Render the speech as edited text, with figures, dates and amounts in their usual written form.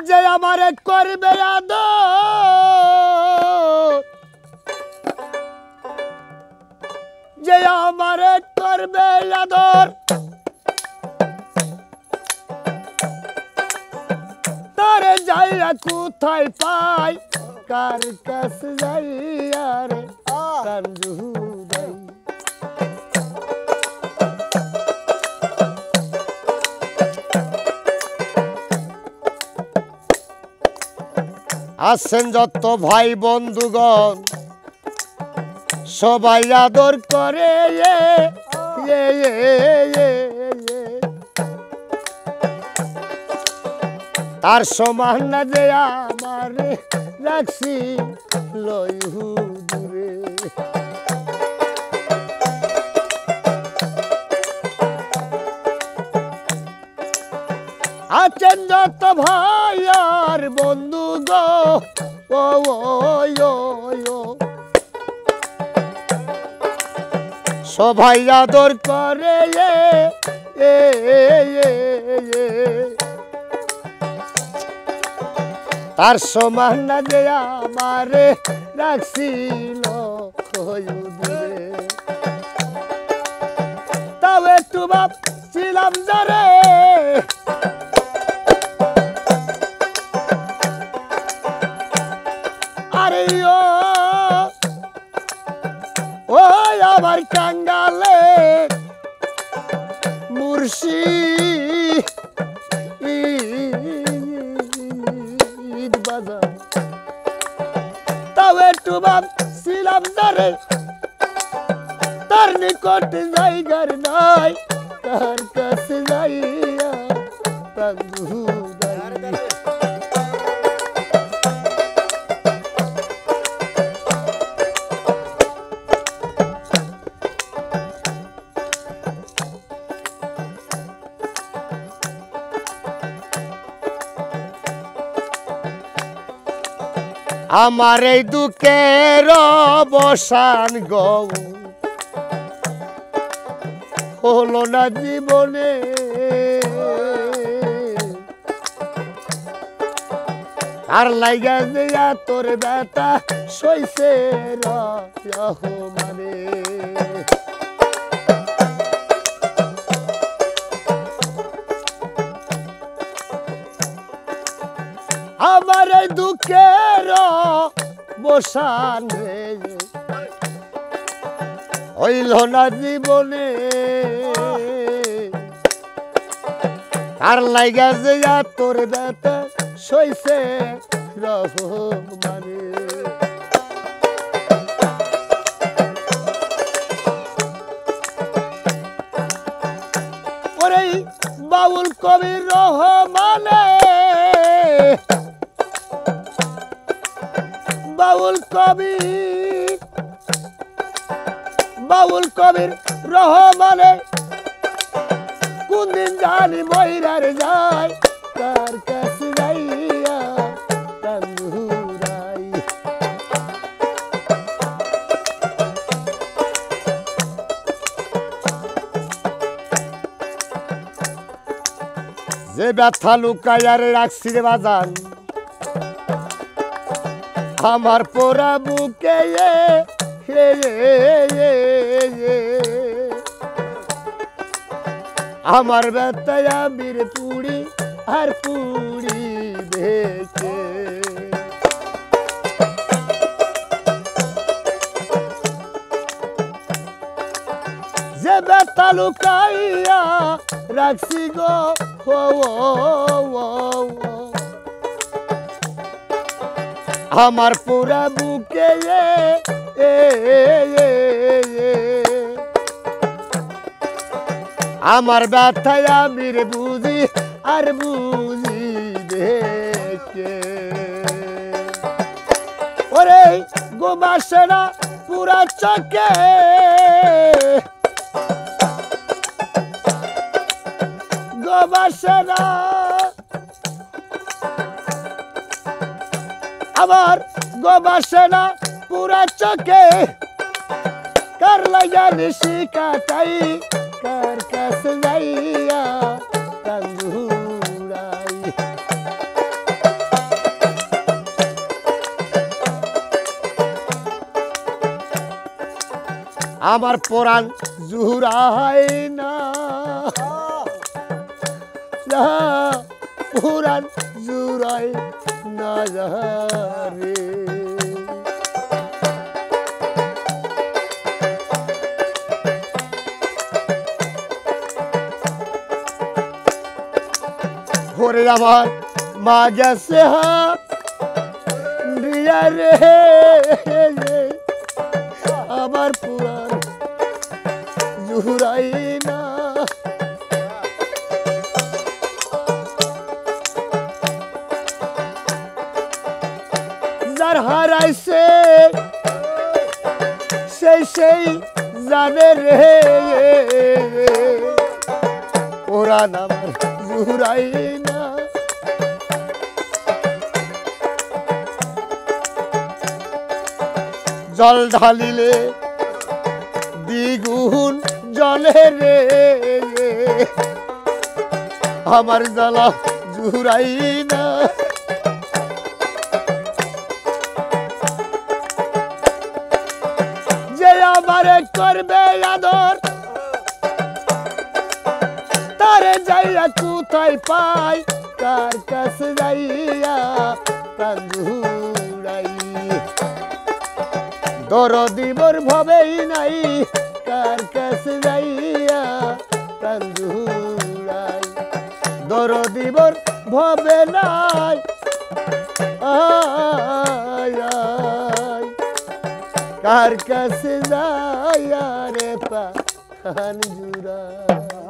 যে আমারে করবে আদর, যে আমারে করবে আদর, তারে যাইয়া কোথায় পাই, কার কাছে যাইয়া রে প্রাণ জুড়াই। আছেন যত ভাই বন্ধুগণ সবাই আদর করে, তার সমান না যে আমারে রাখছি লই হুজুরে। আছেন যত ভাই আর বন্ধু গো, ও সবাই আদর করে, তার সমান না যে আমারে রাখছিল দূরে। তবে একটু ভাবছিলাম যারে আরে ও আমার কাঙ্গালে মুর্শিদ বাজার। তবে একটু ভাবছিলাম যারে তার নিকট জায়গার নাই, তার কাছে যাইয়া প্রাণ জুড়াই। আমার এই দুঃখের অবসান গো হলো না জীবনে, আর লাইগা যে তোর ব্যথা সইছে মানে। আমার এই দুঃখের বসান হইল না জীবনে, আর লাইগা যে তোর ব্যথা সইছে রহমানে। ওরে বাউল কবি রহমানে, বাউল কবির রহমানে কোন দিন জানি ময়রার যায়, তার কাছে যাইয়া প্রাণ জুড়াই। যে ব্যথা লুকাইয়ার রাখছি রে বাজান আমার পোড়া বুকে, আমার ব্যথায় আবির পুড়ি আর পুড়ি দেখে। যে ব্যথা লুকাইয়া রাখছি গো আমার পুরা বুকে, আমার ব্যথায় আবির বুঝি আর বুঝি দেখে। ওরে গোমাসে না পুরা চোখে, গোমাসে না আমার গোমাসে না পুরা চোখে, কার লাগা নিশি কাটাই, কার কাছে যাইয়া প্রাণ জুড়াই। আমার পরাণ জুড়ায় না পরাণ জুড়ায় না রে ওরে আমার মা গেছে হাত দিয়া রে আমার পুরাণ জুড়াই না যার হারাইছে সেই জানে রে পুরাণ আমার জুড়াই না জল ঢালিলে দ্বিগুণ জলে রে আমার জ্বালা জুড়াই না যে আমারে করবে আদর তারে যাইয়া কোথায় পাই কার কাছে যাইয়া প্রাণ জুড়াই দরদিবর ভবেই নাই কার কাছে যাইয়া প্রাণ জুড়াই দরদিবর ভবে নাই কার কাছে যাইয়া রে প্রাণ জুড়াই